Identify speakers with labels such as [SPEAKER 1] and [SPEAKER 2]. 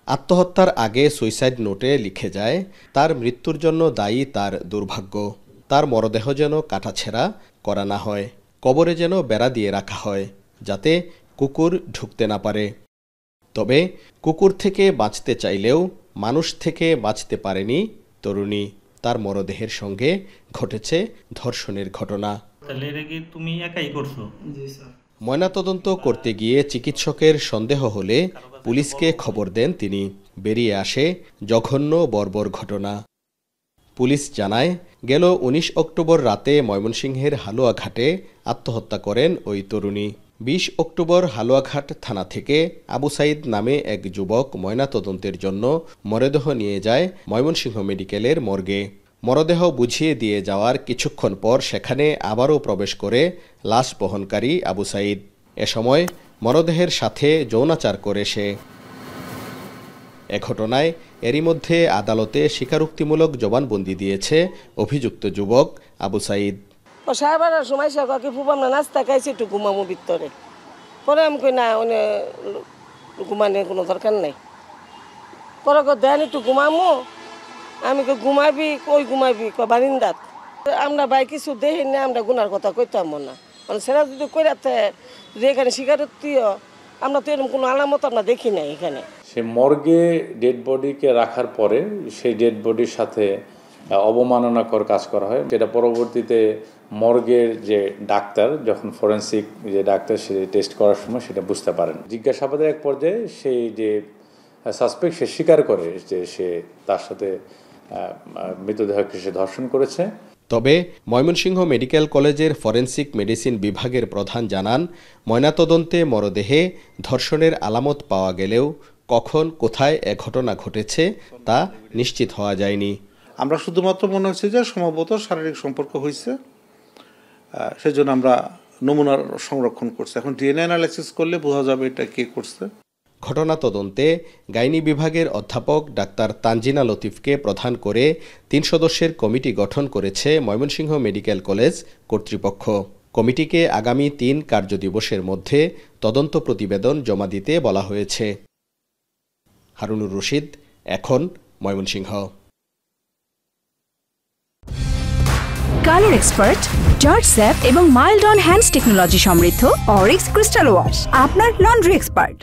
[SPEAKER 1] আত্মহত্যার আগে সুইসাইড নোটে লিখে যায়, তার মৃত্যুর জন্য দায়ী তার দুর্ভাগ্য। তার মরদেহ যেন কাটাছেঁড়া করা না হয়, কবরে যেন বেড়া দিয়ে রাখা হয়, যাতে কুকুর ঢুকতে না পারে। তবে কুকুর থেকে বাঁচতে চাইলেও মানুষ থেকে বাঁচতে পারেনি তরুণী। তার মরদেহের সঙ্গে ঘটেছে ধর্ষণের ঘটনা।
[SPEAKER 2] তুমি একাই করছো?
[SPEAKER 1] ময়নাতদন্ত করতে গিয়ে চিকিৎসকের সন্দেহ হলে পুলিশকে খবর দেন তিনি। বেরিয়ে আসে জঘন্য বর্বর ঘটনা। পুলিশ জানায়, গেল ১৯ অক্টোবর রাতে ময়মনসিংহের হালুয়াঘাটে আত্মহত্যা করেন ওই তরুণী। ২০ অক্টোবর হালুয়াঘাট থানা থেকে আবু সাইদ নামে এক যুবক ময়নাতদন্তের জন্য মরদেহ নিয়ে যায় ময়মনসিংহ মেডিকেলের মর্গে। মরদেহ বুঝিয়ে দিয়ে যাওয়ার কিছুক্ষণ পর সেখানে আবারও প্রবেশ করে লাশ বহনকারী আবু সাইদ। এ সময় মরদেহের সাথে যৌনাচার করে সে। এ ঘটনায় এরই মধ্যে আদালতে স্বীকারোক্তিমূলক জবানবন্দি দিয়েছে অভিযুক্ত যুবক আবু সাইদ।
[SPEAKER 3] সাহেবের সময় সে কাকে ফুবাম না, নাস্তা খাইছি একটু ঘুমামো ভিতরে। পরে আমি কই না, ঘুমানোর কোনো দরকার নাই। পরে দেন একটু ঘুমামো। আমি কই ঘুমাবি, কই ঘুমাবি? বারিন্দাত। আমরা ভাই কিছু দেখি না, আমরা গুনার কথা কইতাম না। মানে সেটা যদি কইরাতে যদি এখানে স্বীকারোক্তিও, আমরা তো এরকম কোনো আলামত আমরা দেখি নাই এখানে।
[SPEAKER 4] সে মর্গে ডেড বডিকে রাখার পরে সেই ডেড বডির সাথে অবমাননাকর কাজ করা হয়। যেটা পরবর্তীতে মর্গের যে ডাক্তার, যখন ফরেন্সিক যে ডাক্তার সে টেস্ট করার সময় সেটা বুঝতে পারেন। জিজ্ঞাসাবাদের এক পর্যায়ে সেই যে সাসপেক্ট সে স্বীকার করে যে সে তার সাথে মৃতদেহকে সে ধর্ষণ করেছে।
[SPEAKER 1] তবে ময়মনসিংহ মেডিকেল কলেজের ফরেনসিক মেডিসিন বিভাগের প্রধান জানান, ময়নাতদন্তে মরদেহে ধর্ষণের আলামত পাওয়া গেলেও কখন কোথায় এ ঘটনা ঘটেছে তা নিশ্চিত হওয়া যায়নি।
[SPEAKER 5] আমরা শুধুমাত্র মনে হচ্ছে যে সম্ভবত শারীরিক সম্পর্ক হয়েছে, সেজন্য আমরা নমুনার সংরক্ষণ করছি। এখন ডিএনএ অ্যানালাইসিস করলে বোঝা যাবে এটা কে করছে।
[SPEAKER 1] ঘটনা তদন্তে গাইনি বিভাগের অধ্যাপক ডাক্তার তানজিনা লতিফকে প্রধান করে ৩ সদস্যের কমিটি গঠন করেছে ময়মনসিংহ মেডিকেল কলেজ কর্তৃপক্ষ। কমিটিকে আগামী ৩ কার্যদিবসের মধ্যে তদন্ত প্রতিবেদন জমা দিতে বলা হয়েছে। হারুনুর রশিদ, এখন Mymensingh.
[SPEAKER 6] Colour expert, George sap এবং মাইল্ড অন হ্যান্ডস টেকনোলজি সমৃদ্ধ অরিক্স ক্রিস্টাল ওয়াশ আপনার লন্ড্রি এক্সপার্ট।